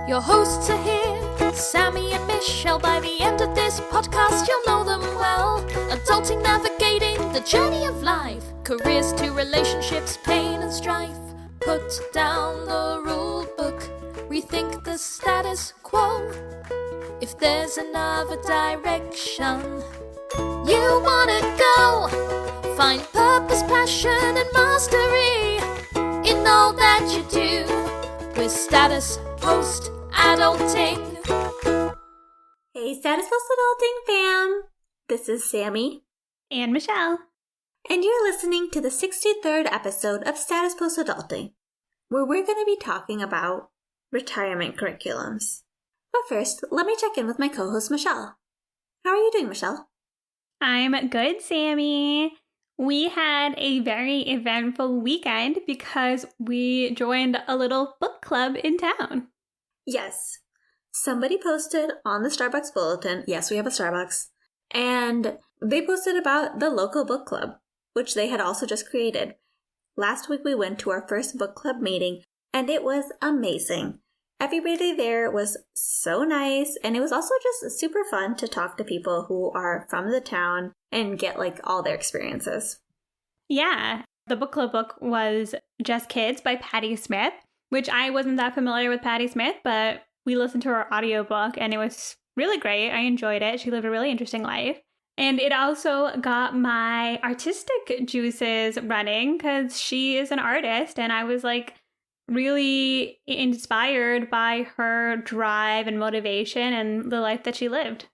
Your hosts are here, Sammie and Michelle. By the end of this podcast, you'll know them well. Adulting, navigating the journey of life. Careers to relationships, pain and strife. Put down the rule book, rethink the status quo. If there's another direction you wanna go, find purpose, passion and mastery in all that you do with Status Post Adulting. Hey Status Post Adulting fam! This is Sammie and Michelle, and you're listening to the 63rd episode of Status Post Adulting, where we're going to be talking about retirement curriculums. But first, let me check in with my co-host Michelle. How are you doing, Michelle? I'm good, Sammie. We had a very eventful weekend because we joined a little book club in town. Yes. Somebody posted on the Starbucks bulletin, yes, we have a Starbucks, and they posted about the local book club, which they had also just created. Last week we went to our first book club meeting, and it was amazing. Everybody there was so nice, and it was also just super fun to talk to people who are from the town and get all their experiences. Yeah, the book club book was Just Kids by Patti Smith, which I wasn't that familiar with Patti Smith, but we listened to her audiobook and it was really great. I enjoyed it. She lived a really interesting life. And it also got my artistic juices running because she is an artist, and I was really inspired by her drive and motivation and the life that she lived.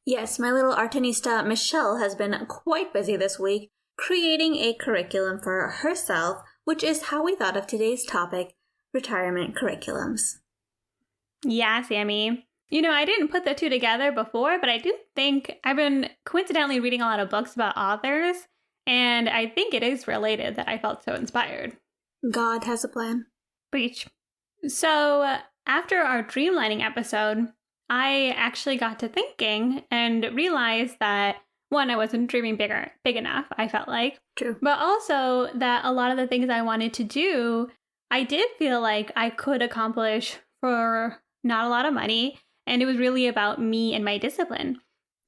Yes, my little artinista Michelle has been quite busy this week creating a curriculum for herself, which is how we thought of today's topic, retirement curriculums. Yeah, Sammie. You know, I didn't put the two together before, but I do think I've been coincidentally reading a lot of books about authors, and I think it is related that I felt so inspired. God has a plan. Preach. So after our dreamlining episode, I actually got to thinking and realized that, one, I wasn't dreaming big enough, I felt like. True. But also that a lot of the things I wanted to do, I did feel like I could accomplish for not a lot of money, and it was really about me and my discipline.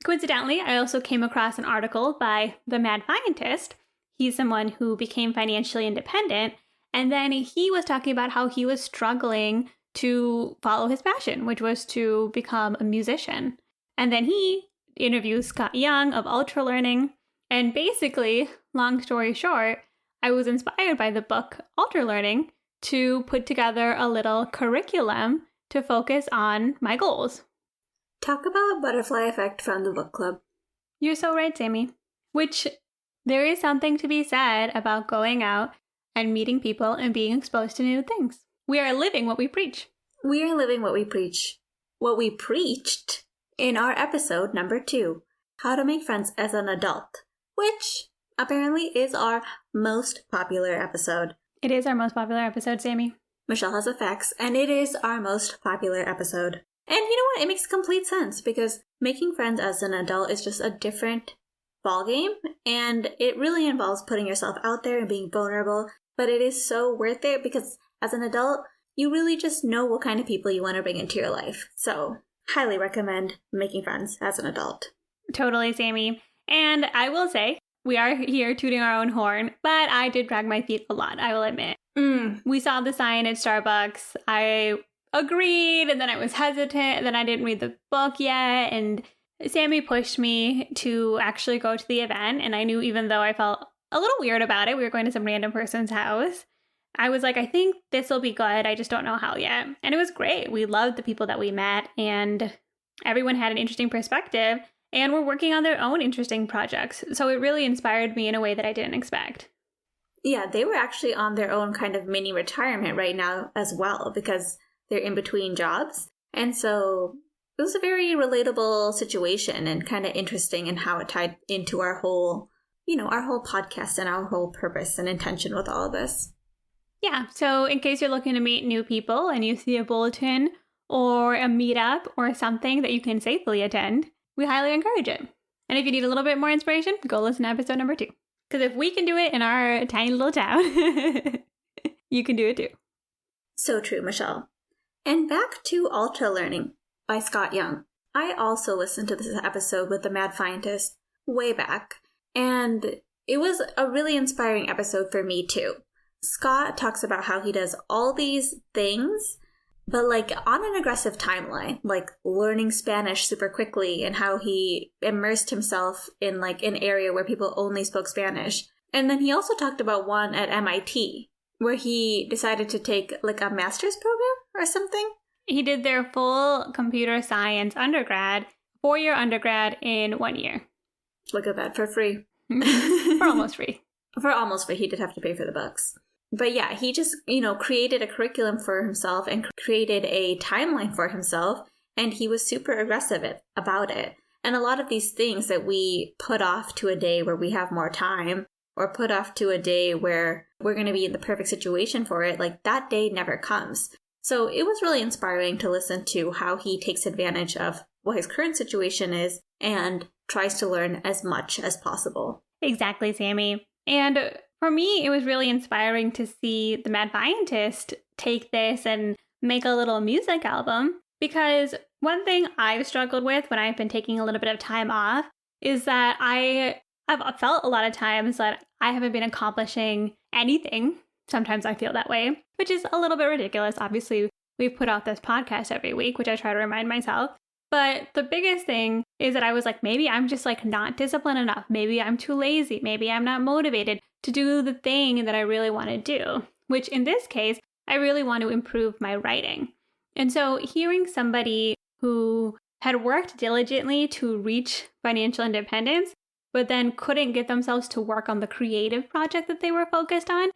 Coincidentally, I also came across an article by the Mad Scientist. He's someone who became financially independent, and then he was talking about how he was struggling to follow his passion, which was to become a musician. And then he interviews Scott Young of Ultralearning. And basically, long story short, I was inspired by the book Ultralearning to put together a little curriculum to focus on my goals. Talk about butterfly effect from the book club. You're so right, Sammie. Which there is something to be said about going out and meeting people and being exposed to new things. We are living what we preach. We are living what we preach. What we preached in our episode number 2, How to Make Friends as an Adult, which apparently is our most popular episode. It is our most popular episode, Sammie. Michelle has the facts, and it is our most popular episode. And you know what? It makes complete sense because making friends as an adult is just a different ballgame, and it really involves putting yourself out there and being vulnerable, but it is so worth it because as an adult, you really just know what kind of people you want to bring into your life. So, highly recommend making friends as an adult. Totally, Sammie. And I will say, we are here tooting our own horn, but I did drag my feet a lot, I will admit. We saw the sign at Starbucks. I agreed, and then I was hesitant, and then I didn't read the book yet, and Sammie pushed me to actually go to the event, and I knew even though I felt a little weird about it, we were going to some random person's house, I was like, I think this will be good, I just don't know how yet. And it was great. We loved the people that we met, and everyone had an interesting perspective, and were working on their own interesting projects, so it really inspired me in a way that I didn't expect. Yeah, they were actually on their own kind of mini retirement right now as well, because they're in between jobs. And so it was a very relatable situation and kind of interesting in how it tied into our whole podcast and our whole purpose and intention with all of this. Yeah, so in case you're looking to meet new people and you see a bulletin or a meetup or something that you can safely attend, we highly encourage it. And if you need a little bit more inspiration, go listen to episode number 2. Because if we can do it in our tiny little town, you can do it too. So true, Michelle. And back to Ultralearning by Scott Young. I also listened to this episode with the Mad Scientist way back, and it was a really inspiring episode for me too. Scott talks about how he does all these things, but like on an aggressive timeline, like learning Spanish super quickly, and how he immersed himself in like an area where people only spoke Spanish. And then he also talked about one at MIT, where he decided to take like a master's program or something. He did their full computer science undergrad, 4-year undergrad in 1 year. Look at that, for free. For almost free. For almost free. He did have to pay for the books. But yeah, he just, created a curriculum for himself and created a timeline for himself. And he was super aggressive about it. And a lot of these things that we put off to a day where we have more time, or put off to a day where we're going to be in the perfect situation for it, like that day never comes. So it was really inspiring to listen to how he takes advantage of what his current situation is and tries to learn as much as possible. Exactly, Sammie. And for me, it was really inspiring to see the Mad Scientist take this and make a little music album, because one thing I've struggled with when I've been taking a little bit of time off is that I've felt a lot of times that I haven't been accomplishing anything. Sometimes I feel that way, which is a little bit ridiculous. Obviously, we put out this podcast every week, which I try to remind myself. But the biggest thing is that I was like, maybe I'm just like not disciplined enough. Maybe I'm too lazy. Maybe I'm not motivated to do the thing that I really want to do, which in this case, I really want to improve my writing. And so hearing somebody who had worked diligently to reach financial independence, but then couldn't get themselves to work on the creative project that they were focused on,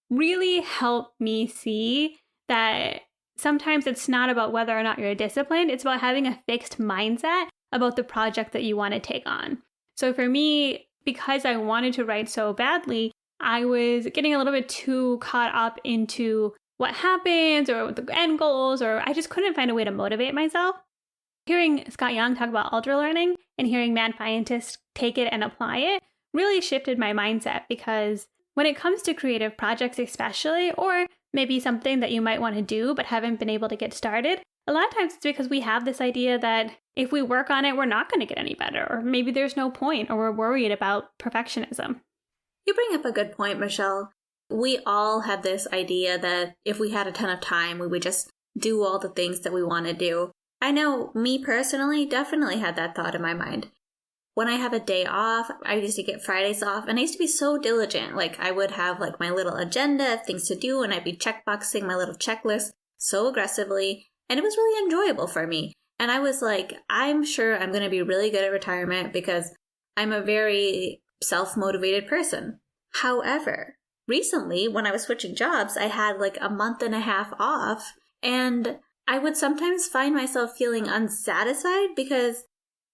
really helped me see that sometimes it's not about whether or not you're disciplined. It's about having a fixed mindset about the project that you want to take on. So for me, because I wanted to write so badly, I was getting a little bit too caught up into what happens or the end goals, or I just couldn't find a way to motivate myself. Hearing Scott Young talk about ultralearning and hearing Mad Scientist take it and apply it really shifted my mindset, because when it comes to creative projects especially, or maybe something that you might want to do but haven't been able to get started, a lot of times it's because we have this idea that if we work on it, we're not going to get any better, or maybe there's no point, or we're worried about perfectionism. You bring up a good point, Michelle. We all have this idea that if we had a ton of time, we would just do all the things that we want to do. I know me personally definitely had that thought in my mind. When I have a day off, I used to get Fridays off, and I used to be so diligent. Like, I would have like my little agenda of things to do, and I'd be checkboxing my little checklist so aggressively, and it was really enjoyable for me. And I was like, I'm sure I'm going to be really good at retirement because I'm a very self-motivated person. However, recently, when I was switching jobs, I had like a month and a half off, and I would sometimes find myself feeling unsatisfied because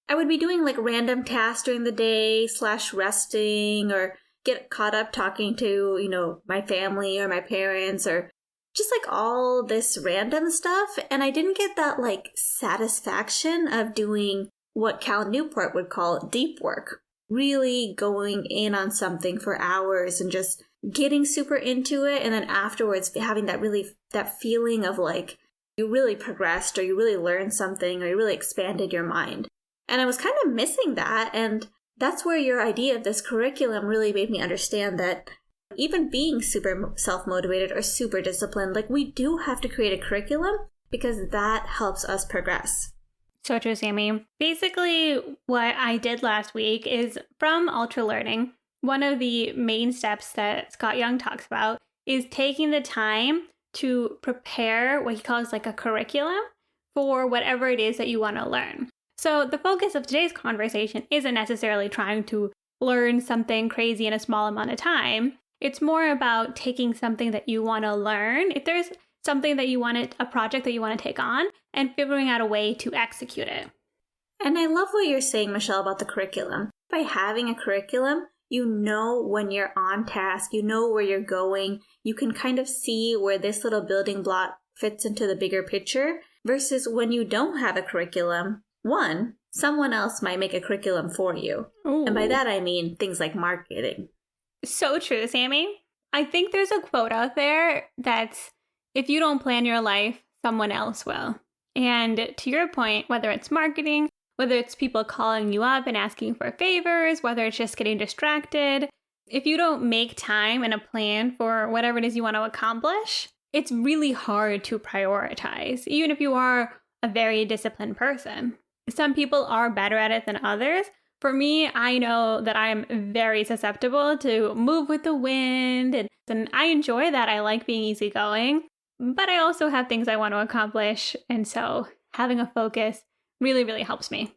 I would be doing like random tasks during the day / resting, or get caught up talking to, my family or my parents, or just like all this random stuff. And I didn't get that like satisfaction of doing what Cal Newport would call deep work, really going in on something for hours and just getting super into it. And then afterwards having that feeling of like you really progressed, or you really learned something, or you really expanded your mind. And I was kind of missing that, and that's where your idea of this curriculum really made me understand that even being super self-motivated or super disciplined, like we do have to create a curriculum because that helps us progress. So true, Sammie. Basically, what I did last week is from Ultralearning, one of the main steps that Scott Young talks about is taking the time to prepare what he calls like a curriculum for whatever it is that you want to learn. So the focus of today's conversation isn't necessarily trying to learn something crazy in a small amount of time. It's more about taking something that you want to learn, if there's something that you want a project that you want to take on, and figuring out a way to execute it. And I love what you're saying, Michelle, about the curriculum. By having a curriculum, you know when you're on task, you know where you're going, you can kind of see where this little building block fits into the bigger picture, versus when you don't have a curriculum. One, someone else might make a curriculum for you. Ooh. And by that I mean things like marketing. So true, Sammie. I think there's a quote out there that's, if you don't plan your life, someone else will. And to your point, whether it's marketing, whether it's people calling you up and asking for favors, whether it's just getting distracted, if you don't make time and a plan for whatever it is you want to accomplish, it's really hard to prioritize, even if you are a very disciplined person. Some people are better at it than others. For me, I know that I am very susceptible to move with the wind, and I enjoy that. I like being easygoing, but I also have things I want to accomplish, and so having a focus really, really helps me.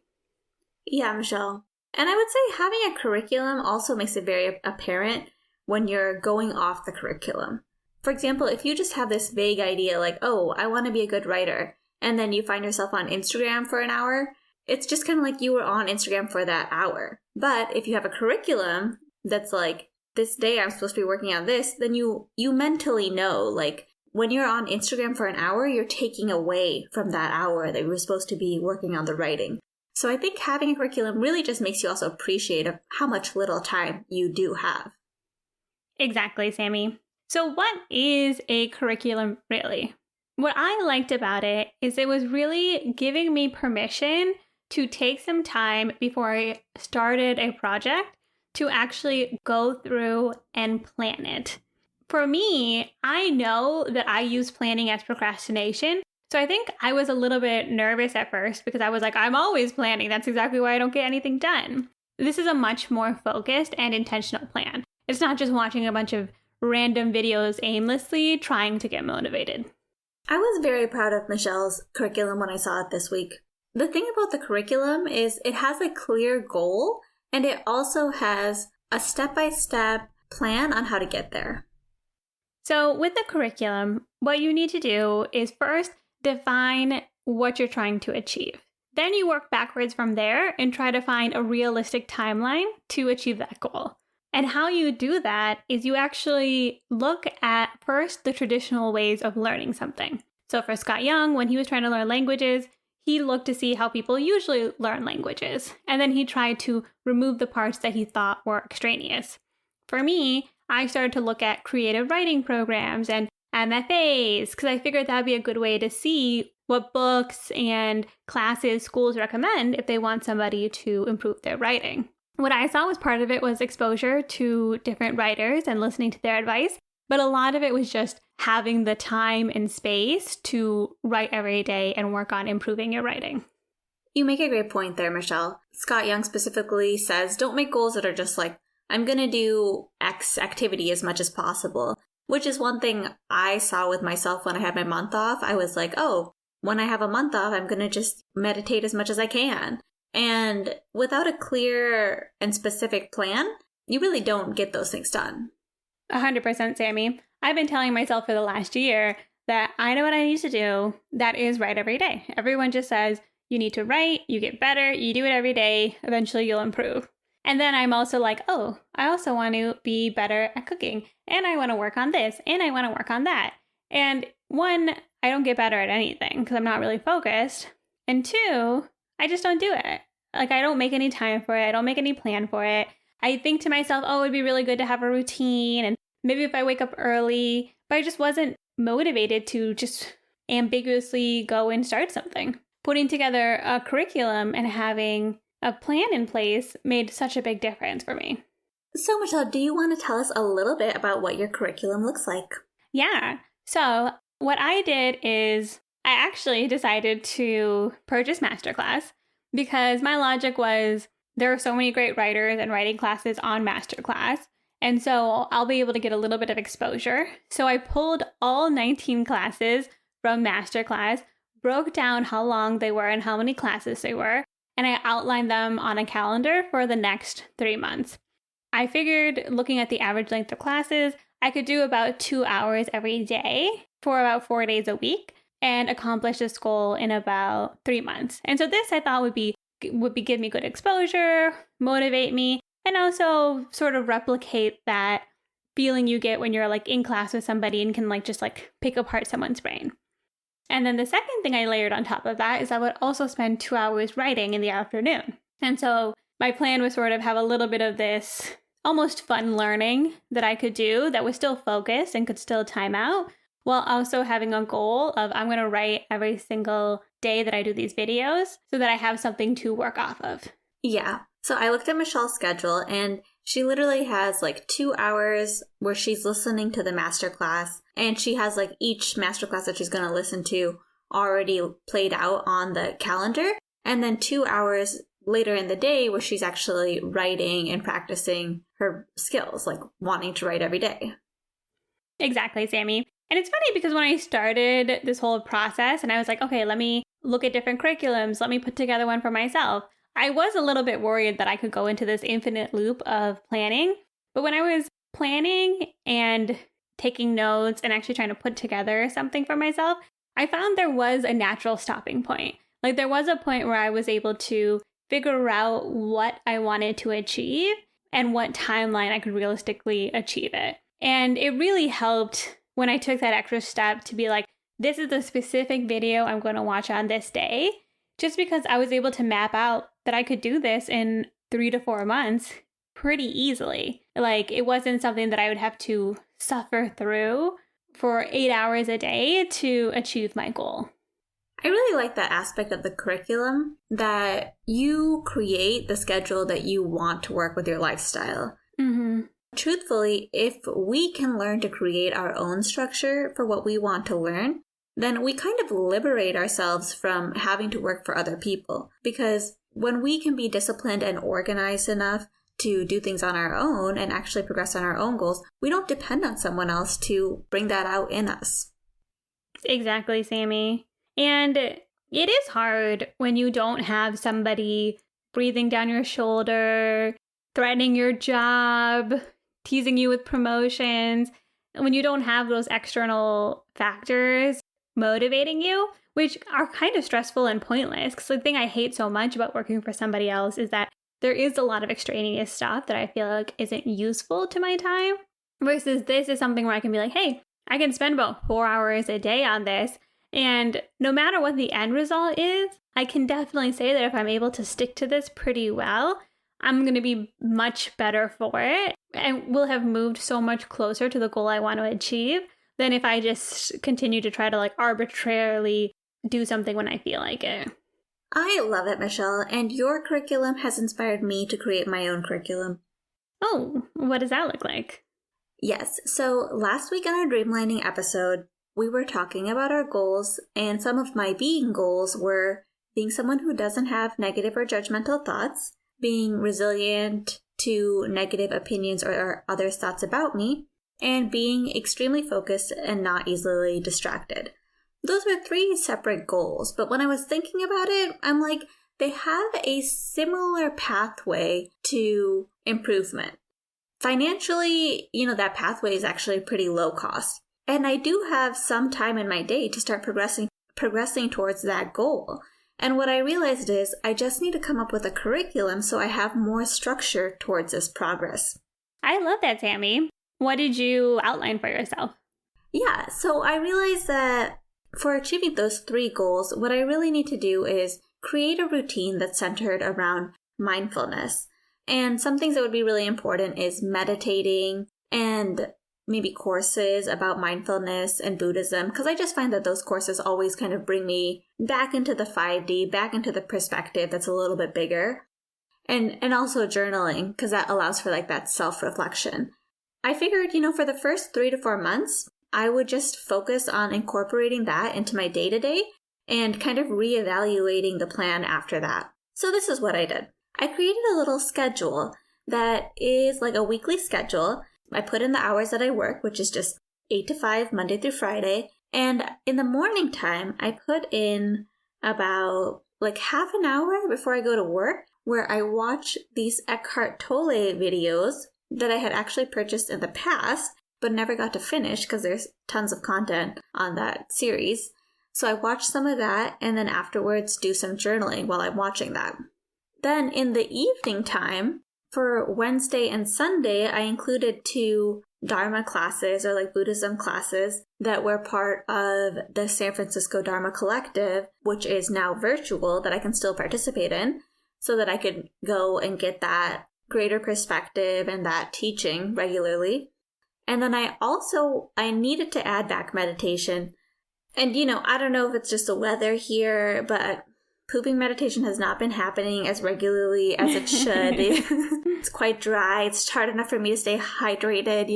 Yeah, Michelle. And I would say having a curriculum also makes it very apparent when you're going off the curriculum. For example, if you just have this vague idea like, oh, I want to be a good writer, and then you find yourself on Instagram for an hour, it's just kind of like you were on Instagram for that hour. But if you have a curriculum that's like, this day I'm supposed to be working on this, then you mentally know, like, when you're on Instagram for an hour, you're taking away from that hour that you were supposed to be working on the writing. So I think having a curriculum really just makes you also appreciate how much little time you do have. Exactly, Sammie. So what is a curriculum really? What I liked about it is it was really giving me permission to take some time before I started a project to actually go through and plan it. For me, I know that I use planning as procrastination. So I think I was a little bit nervous at first because I was like, I'm always planning. That's exactly why I don't get anything done. This is a much more focused and intentional plan. It's not just watching a bunch of random videos aimlessly trying to get motivated. I was very proud of Michelle's curriculum when I saw it this week. The thing about the curriculum is it has a clear goal, and it also has a step-by-step plan on how to get there. So with the curriculum, what you need to do is first define what you're trying to achieve. Then you work backwards from there and try to find a realistic timeline to achieve that goal. And how you do that is you actually look at first the traditional ways of learning something. So for Scott Young, when he was trying to learn languages, he looked to see how people usually learn languages. And then he tried to remove the parts that he thought were extraneous. For me, I started to look at creative writing programs and MFAs because I figured that'd be a good way to see what books and classes schools recommend if they want somebody to improve their writing. What I saw was part of it was exposure to different writers and listening to their advice, but a lot of it was just having the time and space to write every day and work on improving your writing. You make a great point there, Michelle. Scott Young specifically says, don't make goals that are just like, I'm going to do X activity as much as possible, which is one thing I saw with myself when I had my month off. I was like, oh, when I have a month off, I'm going to just meditate as much as I can. And without a clear and specific plan, you really don't get those things done. 100%, Sammie. I've been telling myself for the last year that I know what I need to do. That is write every day. Everyone just says, you need to write, you get better, you do it every day, eventually you'll improve. And then I'm also like, oh, I also want to be better at cooking, and I want to work on this, and I want to work on that. And one, I don't get better at anything because I'm not really focused. And two, I just don't do it. Like, I don't make any time for it. I don't make any plan for it. I think to myself, oh, it'd be really good to have a routine. And maybe if I wake up early, but I just wasn't motivated to just ambiguously go and start something. Putting together a curriculum and having a plan in place made such a big difference for me. So, Michelle, do you want to tell us a little bit about what your curriculum looks like? Yeah. So what I did is I actually decided to purchase Masterclass because my logic was there are so many great writers and writing classes on Masterclass. And so I'll be able to get a little bit of exposure. So I pulled all 19 classes from Masterclass, broke down how long they were and how many classes they were, and I outlined them on a calendar for the next 3 months. I figured looking at the average length of classes, I could do about 2 hours every day for about 4 days a week and accomplish this goal in about 3 months. And so this I thought would give me good exposure, motivate me, and also sort of replicate that feeling you get when you're like in class with somebody and can just pick apart someone's brain. And then the second thing I layered on top of that is I would also spend 2 hours writing in the afternoon. And so my plan was sort of have a little bit of this almost fun learning that I could do that was still focused and could still time out, while also having a goal of I'm going to write every single day that I do these videos so that I have something to work off of. Yeah. So I looked at Michelle's schedule, and she literally has like 2 hours where she's listening to the masterclass, and she has like each masterclass that she's going to listen to already played out on the calendar, and then 2 hours later in the day where she's actually writing and practicing her skills, like wanting to write every day. Exactly, Sammie. And it's funny because when I started this whole process and I was like, okay, let me look at different curriculums, let me put together one for myself, I was a little bit worried that I could go into this infinite loop of planning. But when I was planning and taking notes and actually trying to put together something for myself, I found there was a natural stopping point. Like there was a point where I was able to figure out what I wanted to achieve and what timeline I could realistically achieve it. And it really helped when I took that extra step to be like, this is the specific video I'm going to watch on this day, just because I was able to map out that I could do this in 3 to 4 months pretty easily. Like it wasn't something that I would have to suffer through for 8 hours a day to achieve my goal. I really like that aspect of the curriculum, that you create the schedule that you want to work with your lifestyle. Mm-hmm. Truthfully, if we can learn to create our own structure for what we want to learn, then we kind of liberate ourselves from having to work for other people. Because when we can be disciplined and organized enough to do things on our own and actually progress on our own goals, we don't depend on someone else to bring that out in us. Exactly, Sammie. And it is hard when you don't have somebody breathing down your shoulder, threatening your job, teasing you with promotions, when you don't have those external factors motivating you, which are kind of stressful and pointless. Because the thing I hate so much about working for somebody else is that there is a lot of extraneous stuff that I feel like isn't useful to my time, versus this is something where I can be like, hey, I can spend about 4 hours a day on this. And no matter what the end result is, I can definitely say that if I'm able to stick to this pretty well, I'm going to be much better for it and will have moved so much closer to the goal I want to achieve than if I just continue to try to like arbitrarily do something when I feel like it. I love it, Michelle, and your curriculum has inspired me to create my own curriculum. Oh, what does that look like? Yes, so last week on our Dreamlining episode, we were talking about our goals, and some of my being goals were being someone who doesn't have negative or judgmental thoughts, being resilient to negative opinions or others' thoughts about me, and being extremely focused and not easily distracted. Those were 3 separate goals, but when I was thinking about it, I'm like, they have a similar pathway to improvement. Financially, that pathway is actually pretty low cost. And I do have some time in my day to start progressing towards that goal. And what I realized is I just need to come up with a curriculum so I have more structure towards this progress. I love that, Sammie. What did you outline for yourself? Yeah, so I realized that for achieving those 3 goals, what I really need to do is create a routine that's centered around mindfulness. And some things that would be really important is meditating and maybe courses about mindfulness and Buddhism, because I just find that those courses always kind of bring me back into the 5D, back into the perspective that's a little bit bigger. And also journaling, because that allows for like that self-reflection. I figured, for the first 3 to 4 months, I would just focus on incorporating that into my day-to-day and kind of reevaluating the plan after that. So this is what I did. I created a little schedule that is like a weekly schedule. I put in the hours that I work, which is just 8 to 5, Monday through Friday. And in the morning time, I put in about like half an hour before I go to work, where I watch these Eckhart Tolle videos that I had actually purchased in the past, but never got to finish because there's tons of content on that series. So I watch some of that and then afterwards do some journaling while I'm watching that. Then in the evening time, for Wednesday and Sunday, I included 2 Dharma classes or like Buddhism classes that were part of the San Francisco Dharma Collective, which is now virtual, that I can still participate in, so that I could go and get that greater perspective and that teaching regularly. And then I needed to add back meditation. And, I don't know if it's just the weather here, but pooping meditation has not been happening as regularly as it should. It's quite dry. It's hard enough for me to stay hydrated,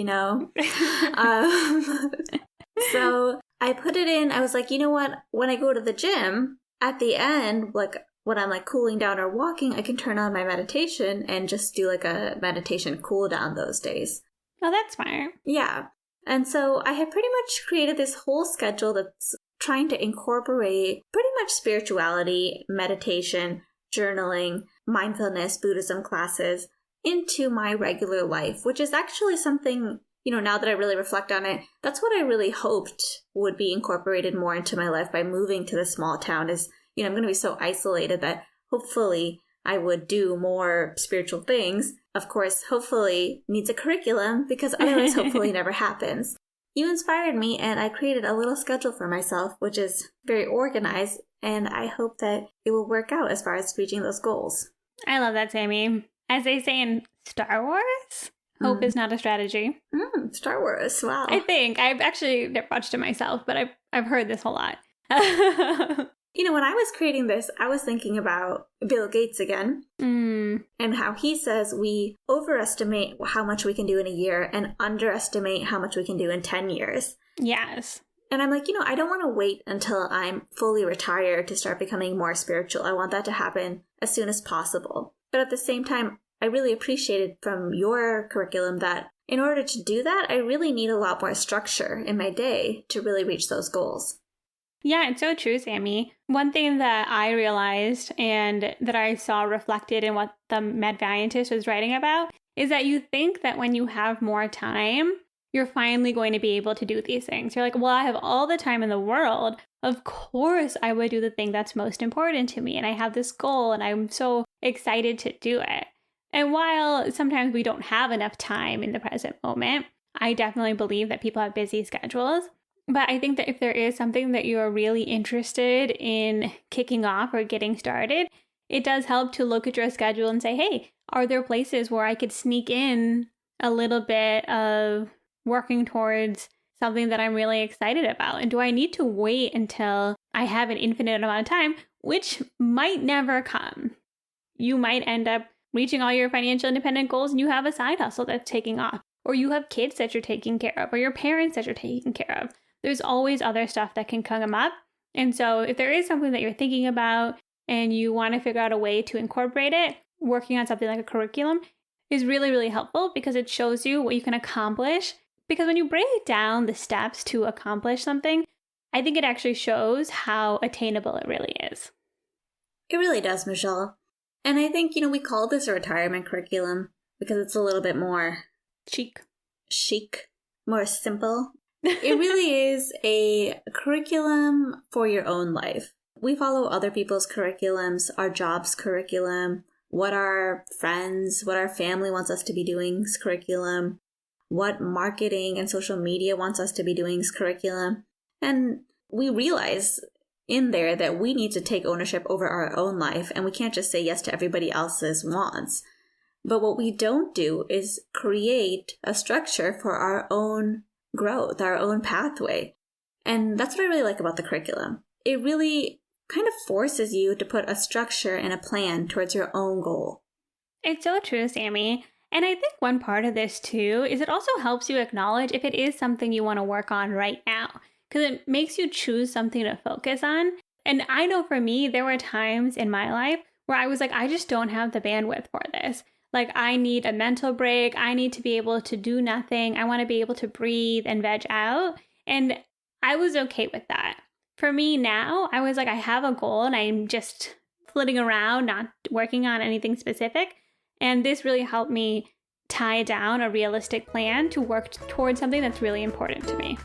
So I put it in. I was like, you know what? When I go to the gym, at the end, like when I'm like cooling down or walking, I can turn on my meditation and just do like a meditation cool down those days. Oh, that's smart. Yeah. And so I have pretty much created this whole schedule that's trying to incorporate pretty much spirituality, meditation, journaling, mindfulness, Buddhism classes into my regular life, which is actually something, now that I really reflect on it, that's what I really hoped would be incorporated more into my life by moving to the small town is, I'm going to be so isolated that hopefully I would do more spiritual things. Of course, hopefully needs a curriculum because otherwise hopefully never happens. You inspired me and I created a little schedule for myself, which is very organized, and I hope that it will work out as far as reaching those goals. I love that, Sammie. As they say in Star Wars, hope is not a strategy. Star Wars, wow. I think. I've actually never watched it myself, but I've heard this a lot. When I was creating this, I was thinking about Bill Gates again and how he says we overestimate how much we can do in a year and underestimate how much we can do in 10 years. Yes. And I'm like, I don't want to wait until I'm fully retired to start becoming more spiritual. I want that to happen as soon as possible. But at the same time, I really appreciated from your curriculum that in order to do that, I really need a lot more structure in my day to really reach those goals. Yeah, it's so true, Sammie. One thing that I realized and that I saw reflected in what the Med Valiantist was writing about is that you think that when you have more time, you're finally going to be able to do these things. You're like, well, I have all the time in the world. Of course, I would do the thing that's most important to me. And I have this goal and I'm so excited to do it. And while sometimes we don't have enough time in the present moment, I definitely believe that people have busy schedules. But I think that if there is something that you're really interested in kicking off or getting started, it does help to look at your schedule and say, hey, are there places where I could sneak in a little bit of working towards something that I'm really excited about? And do I need to wait until I have an infinite amount of time, which might never come? You might end up reaching all your financial independent goals and you have a side hustle that's taking off, or you have kids that you're taking care of, or your parents that you're taking care of. There's always other stuff that can come up. And so if there is something that you're thinking about and you want to figure out a way to incorporate it, working on something like a curriculum is really, really helpful because it shows you what you can accomplish. Because when you break down the steps to accomplish something, I think it actually shows how attainable it really is. It really does, Michelle. And I think, we call this a retirement curriculum because it's a little bit more chic, more simple. It really is a curriculum for your own life. We follow other people's curriculums, our job's curriculum, what our friends, what our family wants us to be doing's curriculum, what marketing and social media wants us to be doing's curriculum. And we realize in there that we need to take ownership over our own life and we can't just say yes to everybody else's wants. But what we don't do is create a structure for our own growth, our own pathway. And that's what I really like about the curriculum. It really kind of forces you to put a structure and a plan towards your own goal. It's so true, Sammie. And I think one part of this too is it also helps you acknowledge if it is something you want to work on right now, because it makes you choose something to focus on. And I know for me, there were times in my life where I was like, I just don't have the bandwidth for this. Like, I need a mental break. I need to be able to do nothing. I want to be able to breathe and veg out. And I was okay with that. For me now, I was like, I have a goal and I'm just flitting around, not working on anything specific. And this really helped me tie down a realistic plan to work towards something that's really important to me.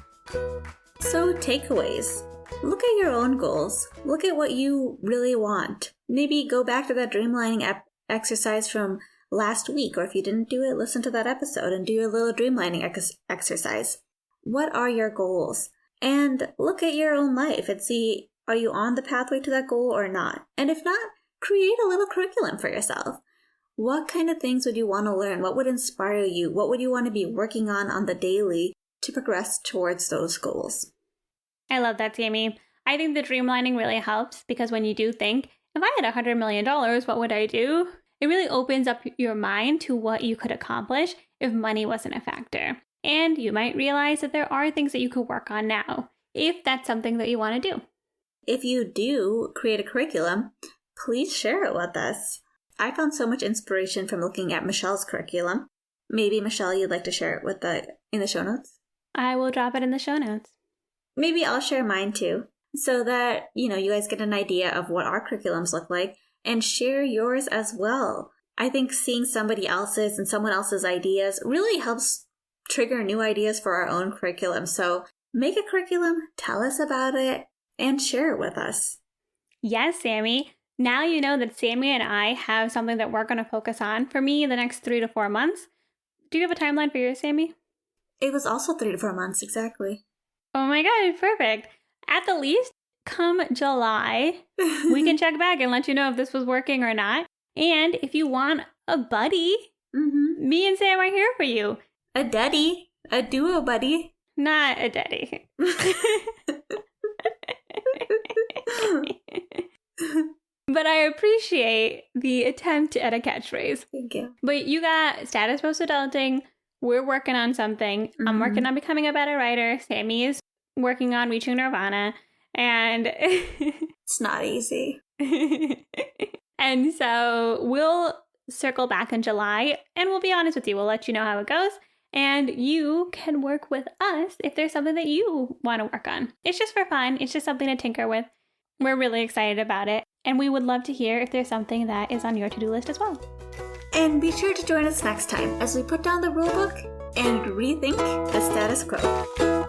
So, takeaways. Look at your own goals. Look at what you really want. Maybe go back to that dreamlining exercise from last week, or if you didn't do it, listen to that episode and do your little dreamlining exercise. What are your goals? And look at your own life and see, are you on the pathway to that goal or not? And if not, create a little curriculum for yourself. What kind of things would you want to learn? What would inspire you? What would you want to be working on the daily to progress towards those goals? I love that, Sammie. I think the dreamlining really helps because when you do think, if I had $100 million, what would I do? It really opens up your mind to what you could accomplish if money wasn't a factor. And you might realize that there are things that you could work on now, if that's something that you want to do. If you do create a curriculum, please share it with us. I found so much inspiration from looking at Michelle's curriculum. Maybe, Michelle, you'd like to share it in the show notes? I will drop it in the show notes. Maybe I'll share mine too, so that, you guys get an idea of what our curriculums look like and share yours as well. I think seeing somebody else's and someone else's ideas really helps trigger new ideas for our own curriculum. So make a curriculum, tell us about it, and share it with us. Yes, Sammie. Now you know that Sammie and I have something that we're going to focus on for me in the next 3 to 4 months. Do you have a timeline for yours, Sammie? It was also 3 to 4 months, exactly. Oh my God, perfect. At the least, come July, we can check back and let you know if this was working or not. And if you want a buddy, me and Sam are here for you. A daddy, a duo buddy. Not a daddy. But I appreciate the attempt at a catchphrase. Thank you. But you got status post adulting. We're working on something. I'm working on becoming a better writer. Sammie is working on reaching Nirvana. And it's not easy. And so we'll circle back in July and we'll be honest with you. We'll let you know how it goes. And you can work with us if there's something that you want to work on. It's just for fun. It's just something to tinker with. We're really excited about it. And we would love to hear if there's something that is on your to-do list as well. And be sure to join us next time as we put down the rulebook and rethink the status quo.